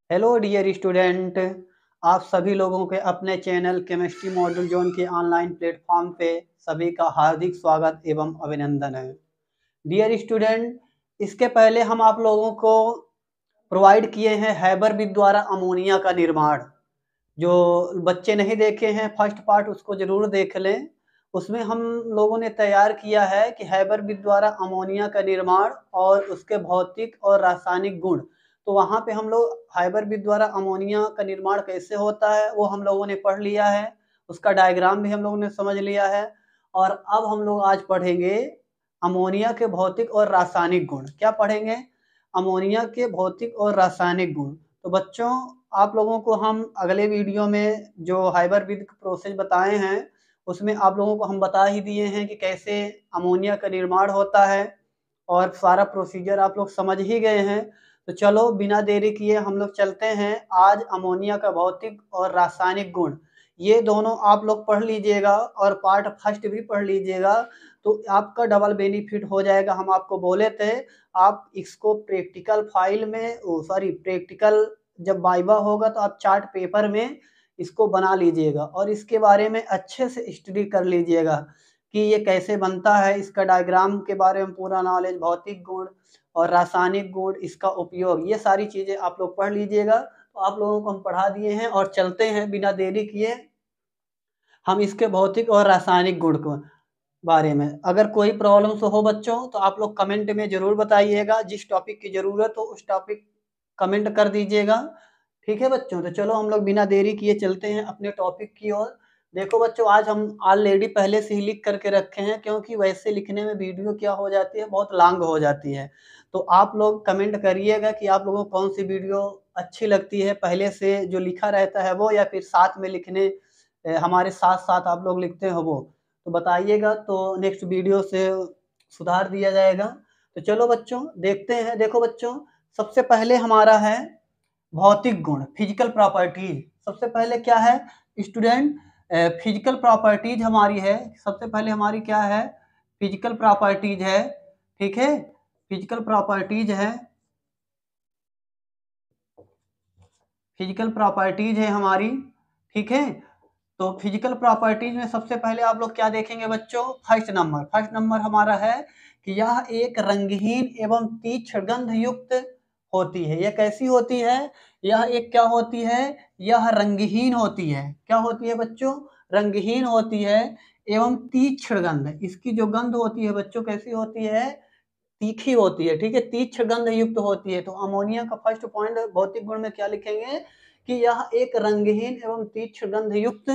Hello dear student. आप सभी लोगों के अपने चैनल केमिस्ट्री मॉड्यूल जोन के ऑनलाइन प्लेटफॉर्म पे सभी का हार्दिक स्वागत एवं अभिनंदन है। डियर स्टूडेंट, इसके पहले हम आप लोगों को प्रोवाइड किए हैं हैबरबिद द्वारा अमोनिया का निर्माण। जो बच्चे नहीं देखे हैं फर्स्ट पार्ट उसको जरूर देख लें। उसमें हम लोगों ने तैयार किया है कि हैबरबिद द्वारा अमोनिया का निर्माण और उसके भौतिक और रासायनिक गुण। तो वहाँ पे हम लोग हैबरबिद द्वारा अमोनिया का निर्माण कैसे होता है वो हम लोगों ने पढ़ लिया है। उसका डायग्राम भी हम लोगों ने समझ लिया है। और अब हम लोग आज पढ़ेंगे अमोनिया के भौतिक और रासायनिक गुण। क्या पढ़ेंगे? अमोनिया के भौतिक और रासायनिक गुण। तो बच्चों, आप लोगों को हम अगले वीडियो में जो हैबरबिद प्रोसेस बताए हैं उसमें आप लोगों को हम बता ही दिए हैं कि कैसे अमोनिया का निर्माण होता है और सारा प्रोसीजर आप लोग समझ ही गए हैं। तो चलो बिना देरी किए हम लोग चलते हैं आज अमोनिया का भौतिक और रासायनिक गुण। ये दोनों आप लोग पढ़ लीजिएगा और पार्ट फर्स्ट भी पढ़ लीजिएगा तो आपका डबल बेनिफिट हो जाएगा। हम आपको बोले थे आप इसको प्रैक्टिकल फाइल में प्रैक्टिकल जब वाइवा होगा तो आप चार्ट पेपर में इसको बना लीजिएगा और इसके बारे में अच्छे से स्टडी कर लीजिएगा कि ये कैसे बनता है। इसका डायग्राम के बारे में पूरा नॉलेज, भौतिक गुण और रासायनिक गुण, इसका उपयोग, ये सारी चीज़ें आप लोग पढ़ लीजिएगा। तो आप लोगों को हम पढ़ा दिए हैं और चलते हैं बिना देरी किए हम इसके भौतिक और रासायनिक गुण को बारे में। अगर कोई प्रॉब्लम्स हो बच्चों तो आप लोग कमेंट में ज़रूर बताइएगा। जिस टॉपिक की ज़रूरत हो उस टॉपिक कमेंट कर दीजिएगा। ठीक है बच्चों, तो चलो हम लोग बिना देरी किए चलते हैं अपने टॉपिक की ओर। देखो बच्चों, आज हम ऑलरेडी पहले से ही लिख करके रखे हैं क्योंकि वैसे लिखने में वीडियो क्या हो जाती है, बहुत लॉन्ग हो जाती है। तो आप लोग कमेंट करिएगा कि आप लोगों को कौन सी वीडियो अच्छी लगती है, पहले से जो लिखा रहता है वो या फिर साथ में लिखने हमारे साथ साथ आप लोग लिखते हो वो। तो बताइएगा तो नेक्स्ट वीडियो से सुधार दिया जाएगा। तो चलो बच्चों देखते हैं। देखो बच्चों, सबसे पहले हमारा है भौतिक गुण, फिजिकल प्रॉपर्टीज। सबसे पहले क्या है स्टूडेंट? फिजिकल प्रॉपर्टीज हमारी है। सबसे पहले हमारी क्या है? फिजिकल प्रॉपर्टीज है। ठीक है, फिजिकल प्रॉपर्टीज है। फिजिकल प्रॉपर्टीज है हमारी। ठीक है, तो फिजिकल प्रॉपर्टीज में सबसे पहले आप लोग क्या देखेंगे बच्चों? फर्स्ट नंबर हमारा है कि यह एक रंगहीन एवं तीक्ष्ण गंध युक्त होती है। यह कैसी होती है? यह एक क्या होती है? यह रंगहीन होती है। क्या होती है बच्चों? रंगहीन होती है एवं तीक्ष्ण गंध। इसकी जो गंध होती है बच्चों कैसी होती है? तीखी होती है। ठीक है, तीक्ष्ण गंध युक्त होती है। तो अमोनिया का फर्स्ट पॉइंट भौतिक गुण में क्या लिखेंगे कि यह एक रंगहीन एवं तीक्ष्ण गंध युक्त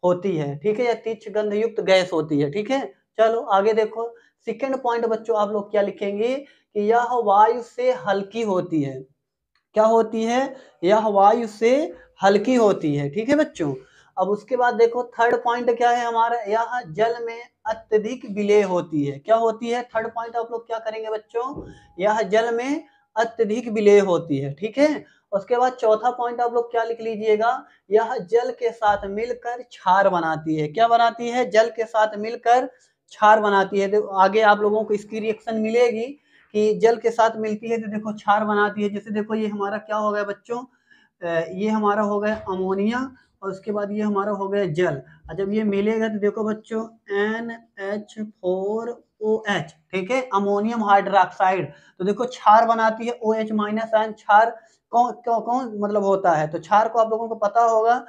होती है। ठीक है, यह तीक्ष्ण गंध युक्त गैस होती है। ठीक है, चलो आगे देखो। सेकेंड पॉइंट बच्चों आप लोग क्या लिखेंगे कि यह वायु से हल्की होती है। क्या होती है? यह वायु से हल्की होती है। ठीक है बच्चों, अब उसके बाद देखो थर्ड पॉइंट क्या है हमारा? यह जल में अत्यधिक विलेय होती है। क्या होती है? थर्ड पॉइंट आप लोग क्या करेंगे बच्चों? यह जल में अत्यधिक विलेय होती है। ठीक है, उसके बाद चौथा पॉइंट आप लोग क्या लिख लीजिएगा? यह जल के साथ मिलकर क्षार बनाती है। क्या बनाती है? जल के साथ मिलकर क्षार बनाती है। तो आगे आप लोगों को इसकी रिएक्शन मिलेगी कि जल के साथ मिलती है तो देखो क्षार बनाती है। जैसे देखो ये हमारा क्या हो गया बच्चों? ये हमारा हो गया अमोनिया और उसके बाद ये हमारा हो गया जल। और जब ये मिलेगा तो देखो बच्चों NH4OH। ठीक है, अमोनियम हाइड्रोक्साइड। तो देखो क्षार बनाती है OH माइनस आयन। क्षार कौन कौन कौन मतलब होता है? तो क्षार को आप लोगों को पता होगा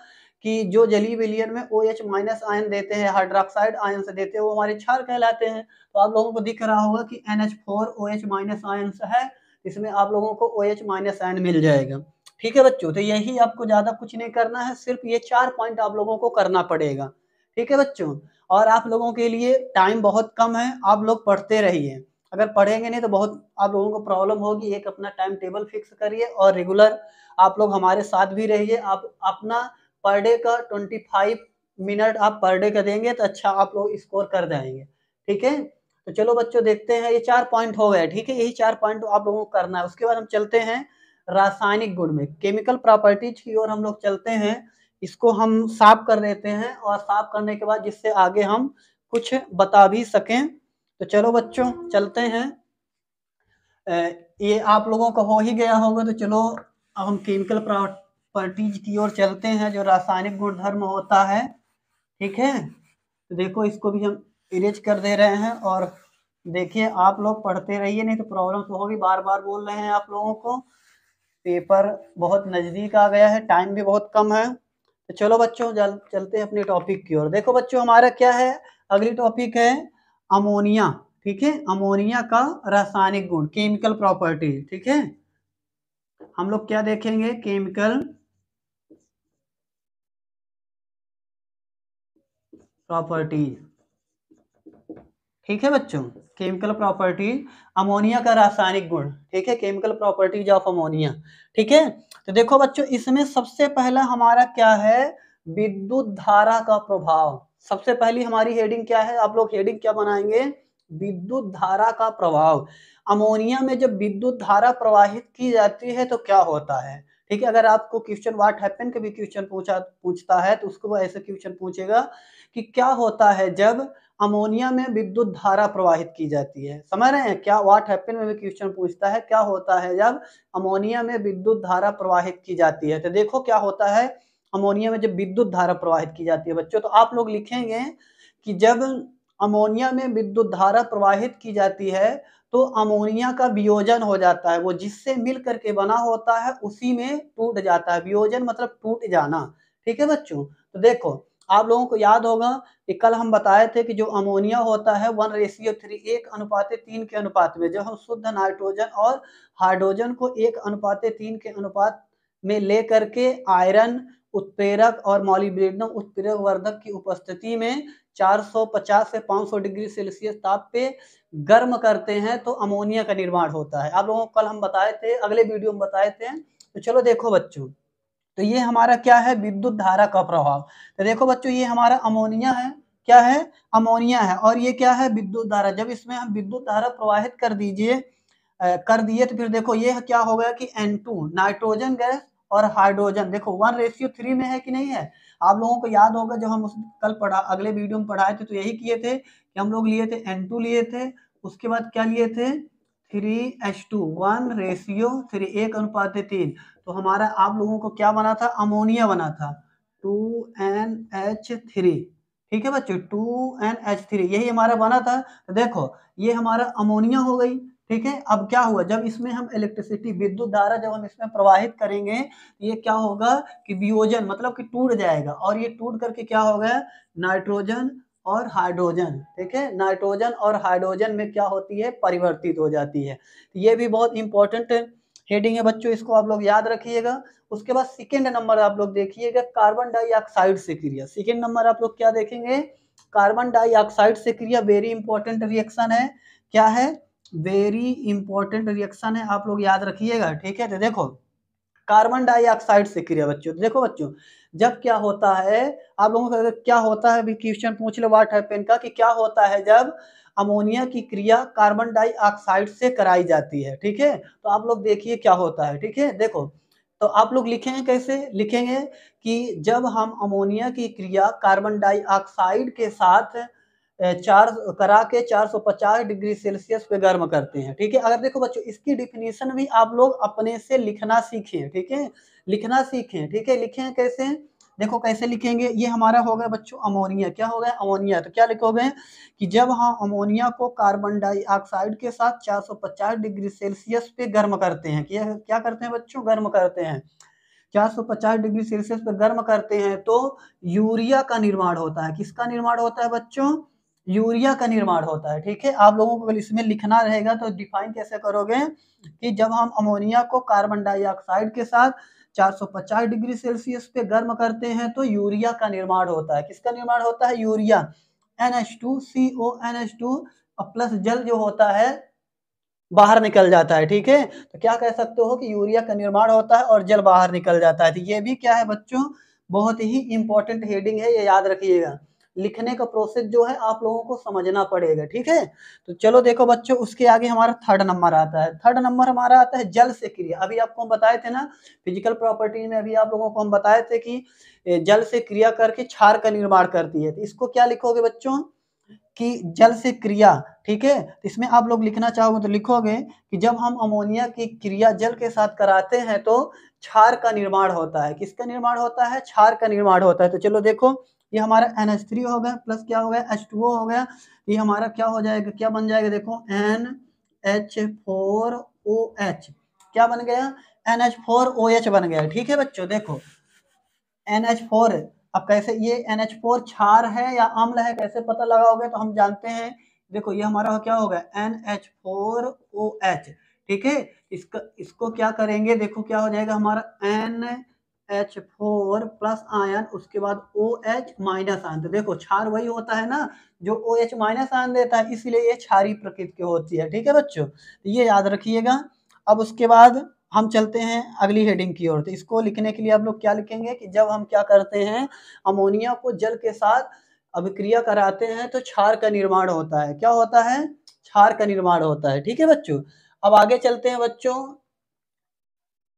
कि जो जलीय विलयन में OH माइनस आयन देते हैं, हाइड्रोक्साइड आयन से देते हैं, वो हमारे क्षार कहलाते हैं। तो आप लोगों को दिख रहा होगा कि NH4OH माइनस आयन है, इसमें आप लोगों को OH माइनस आयन मिल जाएगा। ठीक है बच्चों, तो यही आपको ज्यादा कुछ नहीं करना है, सिर्फ ये 4 पॉइंट आप लोगों को करना पड़ेगा। ठीक है बच्चों, और आप लोगों के लिए टाइम बहुत कम है, आप लोग पढ़ते रहिए। अगर पढ़ेंगे नहीं तो बहुत आप लोगों को प्रॉब्लम होगी। एक अपना टाइम टेबल फिक्स करिए और रेगुलर आप लोग हमारे साथ भी रहिए। आप अपना पर डे का 25 मिनट आप पर डे का देंगे तो अच्छा आप लोग स्कोर कर जाएंगे। ठीक है, तो चलो बच्चों देखते हैं। ये 4 पॉइंट हो गए। ठीक है, यही 4 पॉइंट आप लोगों को करना है। उसके बाद हम चलते हैं रासायनिक गुण में, केमिकल प्रॉपर्टीज की ओर हम लोग चलते हैं। इसको हम साफ कर देते हैं और साफ करने के बाद जिससे आगे हम कुछ बता भी सकें। तो चलो बच्चों चलते हैं। ये आप लोगों को हो ही गया होगा तो चलो अब हम केमिकल प्रॉपर्टीज की ओर चलते हैं, जो रासायनिक गुणधर्म होता है। ठीक है, तो देखो इसको भी हम इरेज कर दे रहे हैं। और देखिए आप लोग पढ़ते रहिए, नहीं तो प्रॉब्लम तो होगी। बार बार बोल रहे हैं आप लोगों को, पेपर बहुत नज़दीक आ गया है, टाइम भी बहुत कम है। तो चलो बच्चों चलते हैं अपने टॉपिक की ओर। देखो बच्चों हमारा क्या है, अगली टॉपिक है अमोनिया। ठीक है, अमोनिया का रासायनिक गुण, केमिकल प्रॉपर्टी। ठीक है, हम लोग क्या देखेंगे, केमिकल प्रॉपर्टी। ठीक है बच्चों, केमिकल प्रॉपर्टी, अमोनिया का रासायनिक गुण। ठीक है, केमिकल प्रॉपर्टीज ऑफ अमोनिया। ठीक है, तो देखो बच्चों इसमें सबसे पहला हमारा क्या है, विद्युत धारा का प्रभाव। सबसे पहली हमारी हेडिंग क्या है, आप लोग हेडिंग क्या बनाएंगे, विद्युत धारा का प्रभाव। अमोनिया में जब विद्युत धारा प्रवाहित की जाती है तो क्या होता है। ठीक है, अगर आपको क्वेश्चन व्हाट हैपन का भी क्वेश्चन पूछता है तो उसको ऐसे क्वेश्चन पूछेगा कि क्या होता है जब अमोनिया में विद्युत धारा प्रवाहित की जाती है। समझ रहे हैं, क्या व्हाट हैपन में भी क्वेश्चन पूछता है, क्या होता है जब अमोनिया में विद्युत धारा प्रवाहित की जाती है। तो देखो क्या होता है अमोनिया में जब विद्युत धारा प्रवाहित की जाती है बच्चों, तो आप लोग लिखेंगे कि जब अमोनिया में विद्युत धारा प्रवाहित की जाती है तो अमोनिया का वियोजन हो जाता है, वो जिससे मिल करके बना होता है उसी में टूट जाता है। वियोजन मतलब टूट जाना। ठीक है बच्चों, तो देखो आप लोगों को याद होगा कि कल हम बताए थे कि जो अमोनिया होता है 1:3, 1:3 के अनुपात में, जब हम शुद्ध नाइट्रोजन और हाइड्रोजन को 1:3 के अनुपात में ले करके आयरन उत्प्रेरक और मॉलिब्डेनम उत्प्रेरक वर्धक की उपस्थिति में 450 से 500 डिग्री सेल्सियस ताप पे गर्म करते हैं तो अमोनिया का निर्माण होता है। आप लोगों को कल हम बताए थे, अगले वीडियो में बताए थे। तो चलो देखो बच्चों, तो ये हमारा क्या है, विद्युत धारा का प्रभाव। तो देखो बच्चों ये हमारा अमोनिया है, क्या है, अमोनिया है, और ये क्या है, विद्युत धारा। जब इसमें हम विद्युत धारा प्रवाहित कर दिए तो फिर देखो ये क्या हो गया कि N2 नाइट्रोजन गैस और हाइड्रोजन, देखो 1:3 में है कि नहीं है। आप लोगों को याद होगा जब हम कल अगले वीडियो में पढ़ाए थे तो यही किए थे कि हम लोग लिए थे N2 लिए थे, उसके बाद क्या लिए थे 3H2, 1:3, 1:3। तो हमारा आप लोगों को क्या बना था, अमोनिया बना था 2NH3। ठीक है बच्चों, 2NH3 यही हमारा बना था। तो देखो ये हमारा अमोनिया हो गई। ठीक है, अब क्या हुआ, जब इसमें हम इलेक्ट्रिसिटी विद्युत धारा जब हम इसमें प्रवाहित करेंगे ये क्या होगा कि वियोजन मतलब कि टूट जाएगा, और ये टूट करके क्या हो गया, नाइट्रोजन और हाइड्रोजन। ठीक है, नाइट्रोजन और हाइड्रोजन में क्या होती है, परिवर्तित हो जाती है। ये भी बहुत इंपॉर्टेंट हेडिंग है बच्चों, इसको आप लोग याद रखिएगा। उसके बाद सेकेंड नंबर आप लोग देखिएगा, कार्बन डाइऑक्साइड से क्रिया। सेकेंड नंबर आप लोग क्या देखेंगे, कार्बन डाइऑक्साइड से क्रिया। वेरी इंपॉर्टेंट रिएक्शन है, क्या है, वेरी इंपॉर्टेंट रिएक्शन है, आप लोग याद रखिएगा। ठीक है, तो देखो कार्बन डाइऑक्साइड से क्रिया बच्चों। देखो बच्चों जब क्या होता है, आप लोगों का क्या होता है, क्वेश्चन पूछ लो व्हाट हैपन का, कि क्या होता है जब अमोनिया की क्रिया कार्बन डाइऑक्साइड से कराई जाती है। ठीक है, तो आप लोग देखिए क्या होता है। ठीक है, देखो तो आप लोग लिखेंगे, कैसे लिखेंगे कि जब हम अमोनिया की क्रिया कार्बन डाइऑक्साइड के साथ चार करा के 450 डिग्री सेल्सियस पे गर्म करते हैं। ठीक है, अगर देखो बच्चों इसकी डिफिनीशन भी आप लोग अपने से लिखना सीखें। ठीक है, लिखना सीखें। ठीक है, लिखें कैसे, देखो कैसे लिखेंगे, ये हमारा हो गया बच्चों अमोनिया, क्या हो गया, अमोनिया। तो क्या लिखोगे कि जब हम अमोनिया को कार्बन डाइऑक्साइड के साथ 450 डिग्री सेल्सियस पे गर्म करते हैं, क्या करते हैं बच्चों, गर्म करते हैं 450 डिग्री सेल्सियस पे गर्म करते हैं तो यूरिया का निर्माण होता है। किसका निर्माण होता है बच्चों, यूरिया का निर्माण होता है। ठीक है, आप लोगों को इसमें लिखना रहेगा तो डिफाइन कैसे करोगे कि जब हम अमोनिया को कार्बन डाइऑक्साइड के साथ 450 डिग्री सेल्सियस पे गर्म करते हैं तो यूरिया का निर्माण होता है। किसका निर्माण होता है, यूरिया, NH2CO, NH2 प्लस जल जो होता है बाहर निकल जाता है। ठीक है, तो क्या कह सकते हो कि यूरिया का निर्माण होता है और जल बाहर निकल जाता है। तो ये भी क्या है बच्चों, बहुत ही इंपॉर्टेंट हेडिंग है, ये याद रखिएगा। लिखने का प्रोसेस जो है आप लोगों को समझना पड़ेगा। ठीक है, तो चलो देखो बच्चों उसके आगे हमारा थर्ड नंबर आता है। थर्ड नंबर हमारा आता है जल से क्रिया। अभी आपको हम बताए थे ना फिजिकल प्रॉपर्टी में, अभी आप लोगों को हम बताए थे कि जल से क्रिया करके क्षार का निर्माण करती है। तो इसको क्या लिखोगे बच्चों, कि जल से क्रिया, ठीक है। तो इसमें आप लोग लिखना चाहोगे तो लिखोगे कि जब हम अमोनिया की क्रिया जल के साथ कराते हैं तो क्षार का निर्माण होता है। किसका निर्माण होता है? क्षार का निर्माण होता है। तो चलो देखो, ये हमारा NH3 हो गया प्लस क्या हो गया H2O हो गया। ये हमारा क्या हो जाएगा, क्या बन जाएगा, देखो NH4OH क्या बन गया, NH4OH बन गया। ठीक है बच्चों, देखो NH4, अब कैसे ये NH4 क्षार है या अम्ल है कैसे पता लगाओगे, तो हम जानते हैं, देखो ये हमारा क्या होगा NH4OH, ठीक है। इसको क्या करेंगे, देखो क्या हो जाएगा हमारा NH4 प्लस आयन, उसके बाद OH माइनस आयन। तो देखो क्षार वही होता है ना जो OH माइनस आयन देता है, इसलिए ये क्षारीय प्रकृति की होती है। ठीक है बच्चों, तो ये याद रखिएगा। अब उसके बाद हम चलते हैं अगली हेडिंग की ओर। तो इसको लिखने के लिए आप लोग क्या लिखेंगे कि जब हम क्या करते हैं, अमोनिया को जल के साथ अभिक्रिया कराते हैं तो क्षार का निर्माण होता है। क्या होता है? क्षार का निर्माण होता है। ठीक है बच्चों, अब आगे चलते हैं बच्चों,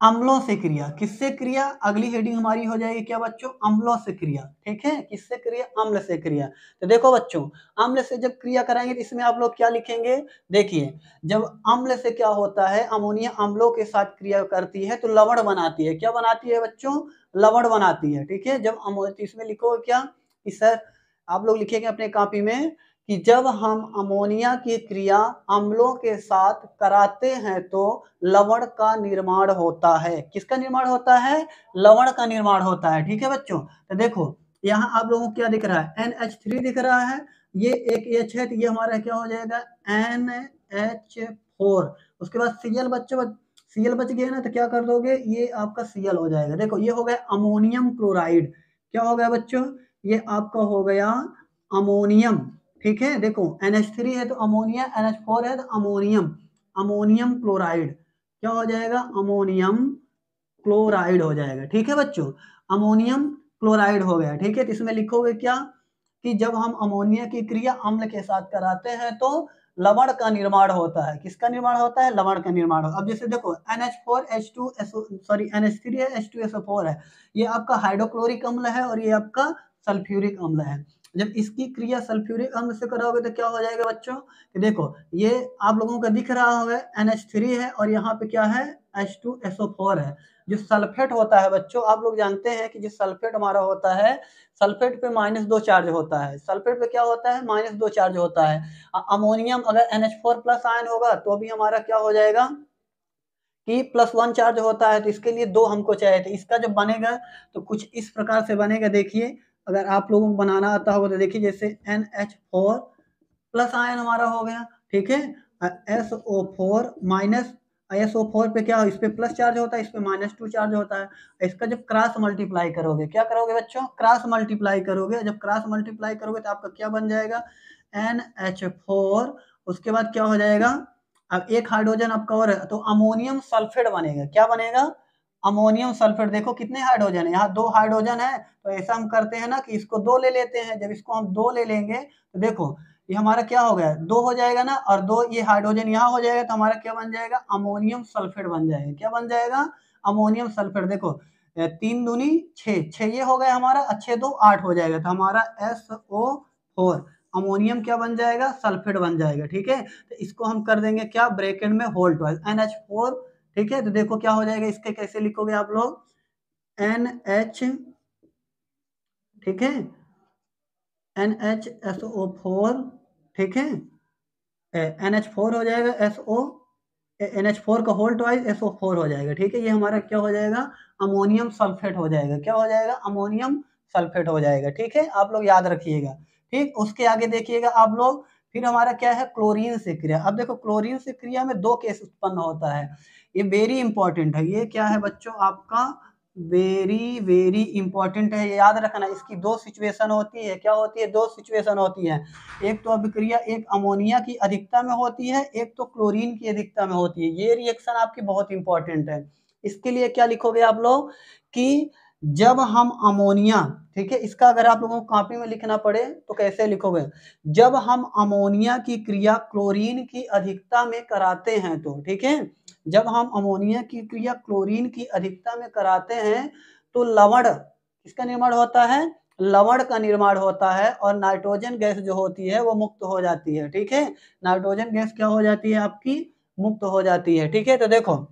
अम्लों से क्रिया। किससे क्रिया? अगली हेडिंग हमारी हो जाएगी क्या बच्चों, अम्लों से क्रिया। ठीक है, किससे क्रिया? अम्ल से क्रिया। तो देखो बच्चों, अम्ल से जब क्रिया कराएंगे तो इसमें आप लोग क्या लिखेंगे, देखिए जब अम्ल से क्या होता है, अमोनिया अम्लों के साथ क्रिया करती है तो लवण बनाती है। क्या बनाती है बच्चों? लवण बनाती है। ठीक है, जब इसमें लिखो क्या कि सर, आप लोग लिखेंगे अपने कॉपी में कि जब हम अमोनिया की क्रिया अम्लों के साथ कराते हैं तो लवण का निर्माण होता है। किसका निर्माण होता है? लवण का निर्माण होता है। ठीक है बच्चों, तो देखो यहाँ आप लोगों को क्या दिख रहा है, NH3 दिख रहा है, ये एक H है, तो ये हमारा क्या हो जाएगा NH4। उसके बाद Cl बच्चों, Cl बच गया ना, तो क्या कर दोगे, ये आपका Cl हो जाएगा। देखो ये हो गया अमोनियम क्लोराइड। क्या हो गया बच्चों? ये आपका हो गया अमोनियम। ठीक है, देखो NH3 है तो अमोनिया, NH4 है तो अमोनियम, अमोनियम क्लोराइड क्या हो जाएगा, अमोनियम क्लोराइड हो जाएगा। ठीक है बच्चों, अमोनियम क्लोराइड हो गया। ठीक है, तो इसमें लिखोगे क्या कि जब हम अमोनिया की क्रिया अम्ल के साथ कराते हैं तो लवण का निर्माण होता है। किसका निर्माण होता है? लवण का निर्माण। अब जैसे देखो NH3 है, H2SO4 है, ये आपका हाइड्रोक्लोरिक अम्ल है और ये आपका सल्फ्यूरिक अम्ल है। जब इसकी क्रिया सल्फ्यूरिक अम्ल से कराओगे तो क्या हो जाएगा बच्चों, कि देखो ये आप लोगों को दिख रहा होगा NH3 है और यहाँ पे क्या है H2SO4 है। जो सल्फेट होता है बच्चों, आप लोग जानते हैं कि जो सल्फेट हमारा होता है, सल्फेट पे -2 चार्ज होता है। सल्फेट पे क्या होता है, -2 चार्ज होता है। अमोनियम अगर NH4 प्लस आयन होगा तो भी हमारा क्या हो जाएगा कि +1 चार्ज होता है। तो इसके लिए 2 हमको चाहिए। तो इसका जब बनेगा तो कुछ इस प्रकार से बनेगा। देखिए अगर आप लोगों को बनाना आता होगा तो देखिए, जैसे NH4 प्लस आयन हमारा हो गया। ठीक है, SO4 माइनस, SO4 पे क्या हो, इस पे प्लस चार्ज होता है, इस पे -2 चार्ज होता है। इसका जब क्रॉस मल्टीप्लाई करोगे, क्या करोगे बच्चों, क्रॉस मल्टीप्लाई करोगे। जब क्रॉस मल्टीप्लाई करोगे तो आपका क्या बन जाएगा, NH4। उसके बाद क्या हो जाएगा, अब एक हाइड्रोजन आपका और है तो अमोनियम सल्फेट बनेगा। क्या बनेगा, अमोनियम सल्फेट। देखो कितने हाइड्रोजन है, यहाँ 2 हाइड्रोजन है, तो ऐसा हम करते हैं ना कि इसको 2 ले लेते हैं। जब इसको हम 2 ले लेंगे तो देखो ये हमारा क्या हो गया, 2 हो जाएगा ना, और 2 ये हाइड्रोजन यहाँ हो जाएगा, तो हमारा क्या बन जाएगा, अमोनियम सल्फेट बन जाएगा। क्या बन जाएगा, अमोनियम सल्फेट। देखो 3 दूनी 6, 6 ये हो गया हमारा, अच्छे 2 8 हो जाएगा, तो हमारा SO4 अमोनियम क्या बन जाएगा, सल्फेट बन जाएगा। ठीक है, तो इसको हम कर देंगे क्या, ब्रैकेट में होल ट्वाइस NH4। ठीक है, तो देखो क्या हो जाएगा, इसके कैसे लिखोगे आप लोग, NH, ठीक है, NHSO4, ठीक है, NH4 हो जाएगा NH4 का होल ट्वाइस SO4 हो जाएगा। ठीक है, ये हमारा क्या हो जाएगा, अमोनियम सल्फेट हो जाएगा। क्या हो जाएगा, अमोनियम सल्फेट हो जाएगा। ठीक है, आप लोग याद रखिएगा। ठीक, उसके आगे देखिएगा आप लोग, फिर हमारा क्या है, क्लोरीन से क्रिया। अब देखो क्लोरीन से क्रिया में 2 केस उत्पन्न होता है, ये वेरी इंपॉर्टेंट है। ये क्या है बच्चों, आपका वेरी वेरी इंपॉर्टेंट है, ये याद रखना। इसकी 2 सिचुएशन होती है। क्या होती है, 2 सिचुएशन होती है। एक तो अभिक्रिया एक अमोनिया की अधिकता में होती है, एक तो क्लोरीन की अधिकता में होती है। ये रिएक्शन आपकी बहुत इंपॉर्टेंट है। इसके लिए क्या लिखोगे आप लोग कि जब हम अमोनिया, ठीक है, इसका अगर आप लोगों को कॉपी में लिखना पड़े तो कैसे लिखोगे, जब हम अमोनिया की क्रिया क्लोरीन की अधिकता में कराते हैं तो, ठीक है, जब हम अमोनिया की क्रिया क्लोरीन की अधिकता में कराते हैं तो लवण किसका निर्माण होता है, लवण का निर्माण होता है और नाइट्रोजन गैस जो होती है वो मुक्त हो जाती है। ठीक है, नाइट्रोजन गैस क्या हो जाती है आपकी, मुक्त हो जाती है। ठीक है, तो देखो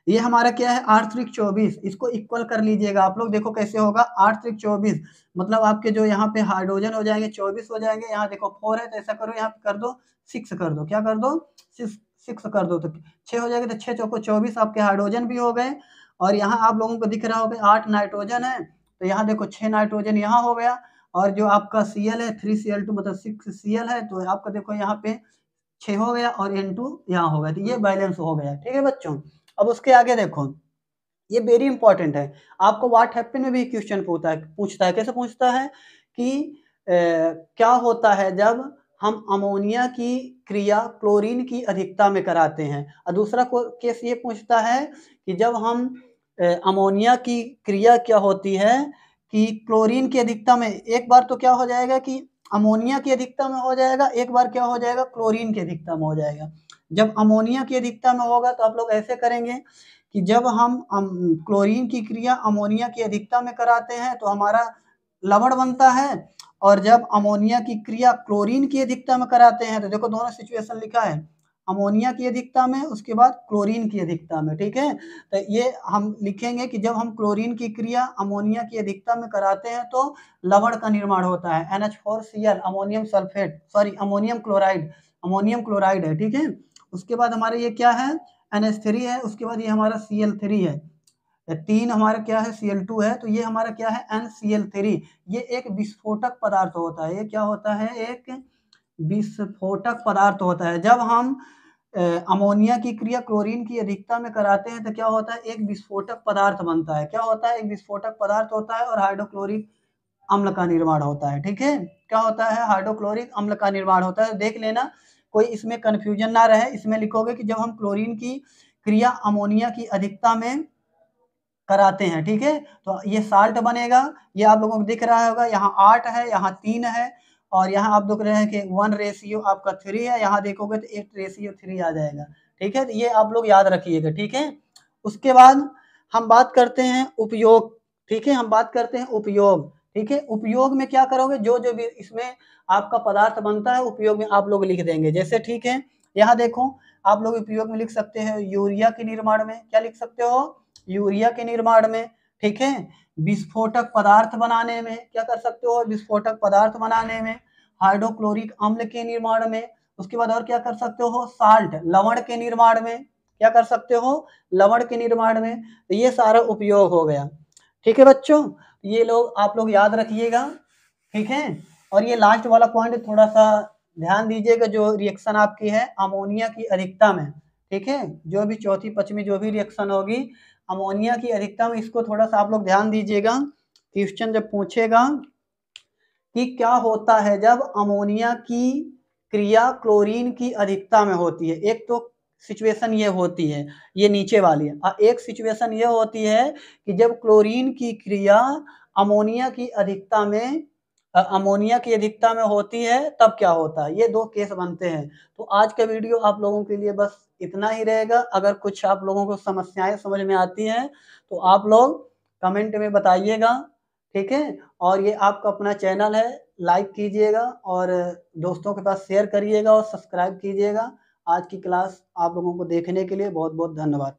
ये हमारा क्या है 8 त्रिक 24, इसको इक्वल कर लीजिएगा आप लोग। देखो कैसे होगा 8 त्रिक 24, मतलब आपके जो यहाँ पे हाइड्रोजन हो जाएंगे 24 हो जाएंगे। यहाँ देखो 4 है तो ऐसा करो यहाँ पे कर दो 6 कर दो, क्या कर दो 6 कर दो, तो 6 हो जाएगा। तो 6 चौको 24 आपके हाइड्रोजन भी हो गए। और यहाँ आप लोगों को दिख रहा होगा 8 नाइट्रोजन है, तो यहाँ देखो 6 नाइट्रोजन यहाँ हो गया। और जो आपका Cl है 3Cl2 मतलब 6Cl है, तो आपका देखो यहाँ पे 6 हो गया और N2 यहाँ हो गया, तो ये बैलेंस हो गया। ठीक है बच्चों, अब उसके आगे देखो ये वेरी इंपॉर्टेंट है। आपको व्हाट हैपन में भी क्वेश्चन पूछता है। कैसे पूछता है कि क्या होता है जब हम अमोनिया की क्रिया क्लोरीन की अधिकता में कराते हैं। और दूसरा केस ये पूछता है कि जब हम अमोनिया की क्रिया क्या होती है कि क्लोरीन की अधिकता में, एक बार तो क्या हो जाएगा कि अमोनिया की अधिकता में हो जाएगा, एक बार क्या हो जाएगा क्लोरीन की अधिकता में हो जाएगा। जब अमोनिया की अधिकता में होगा तो आप लोग ऐसे करेंगे कि जब हम क्लोरीन की क्रिया अमोनिया की अधिकता में कराते हैं तो हमारा लवण बनता है, और जब अमोनिया की क्रिया क्लोरीन की अधिकता में कराते हैं तो देखो दोनों सिचुएशन लिखा है, अमोनिया की अधिकता में उसके बाद क्लोरीन की अधिकता में। ठीक है, तो ये हम लिखेंगे कि जब हम क्लोरीन की क्रिया अमोनिया की अधिकता में कराते हैं तो लवण का निर्माण होता है NH4Cl ammonium sulphate, sorry ammonium chloride है। ठीक है, उसके बाद हमारे ये क्या है NH3 है, उसके बाद ये हमारा Cl3 है, 3 हमारा क्या है Cl2 है, तो ये हमारा क्या है NCl3। ये एक विस्फोटक पदार्थ होता है। ये क्या होता है, एक विस्फोटक पदार्थ होता है। जब हम अमोनिया की क्रिया क्लोरीन की अधिकता में कराते हैं तो क्या होता है, एक विस्फोटक पदार्थ बनता है। क्या होता है, एक विस्फोटक पदार्थ होता है और हाइड्रोक्लोरिक अम्ल का निर्माण होता है। ठीक है, क्या होता है, हाइड्रोक्लोरिक अम्ल का निर्माण होता है। देख लेना कोई इसमें कंफ्यूजन ना रहे। इसमें लिखोगे कि जब हम क्लोरीन की क्रिया अमोनिया की अधिकता में कराते हैं। ठीक है, तो ये साल्ट बनेगा। ये आप लोगों को दिख रहा होगा, यहाँ 8 है, यहाँ 3 है, और यहाँ आप देख रहे हैं कि 1 रेशियो आपका 3 है। यहाँ देखोगे तो 8 रेशियो 3 आ जाएगा। ठीक है, तो ये आप लोग याद रखिएगा। ठीक है, उसके बाद हम बात करते हैं उपयोग। ठीक है, हम बात करते हैं उपयोग। ठीक है, उपयोग में क्या करोगे, जो जो भी इसमें आपका पदार्थ बनता है उपयोग में आप लोग लिख देंगे। जैसे ठीक है, यहाँ देखो आप लोग उपयोग में लिख सकते हैं यूरिया के निर्माण में, क्या लिख सकते हो, यूरिया के निर्माण में। ठीक है, विस्फोटक पदार्थ बनाने में क्या कर सकते हो, विस्फोटक पदार्थ बनाने में, हाइड्रोक्लोरिक अम्ल के निर्माण में। उसके बाद और क्या कर सकते हो, साल्ट लवण के निर्माण में, क्या कर सकते हो, लवण के निर्माण में। तो ये सारा उपयोग हो गया। ठीक है बच्चों, ये लोग आप लोग याद रखिएगा। ठीक है, और ये लास्ट वाला पॉइंट थोड़ा सा ध्यान दीजिएगा, जो रिएक्शन आपकी है अमोनिया की अधिकता में। ठीक है, जो भी चौथी पचमी जो भी रिएक्शन होगी अमोनिया की अधिकता में, इसको थोड़ा सा आप लोग ध्यान दीजिएगा। क्वेश्चन जब पूछेगा कि क्या होता है जब अमोनिया की क्रिया क्लोरीन की अधिकता में होती है, एक तो सिचुएशन ये होती है, ये नीचे वाली है। एक सिचुएशन ये होती है कि जब क्लोरीन की क्रिया अमोनिया की अधिकता में होती है तब क्या होता है। ये दो केस बनते हैं। तो आज का वीडियो आप लोगों के लिए बस इतना ही रहेगा। अगर कुछ आप लोगों को समस्याएं समझ में आती हैं तो आप लोग कमेंट में बताइएगा। ठीक है, और ये आपका अपना चैनल है, लाइक कीजिएगा और दोस्तों के पास शेयर करिएगा और सब्सक्राइब कीजिएगा। आज की क्लास आप लोगों को देखने के लिए बहुत बहुत धन्यवाद।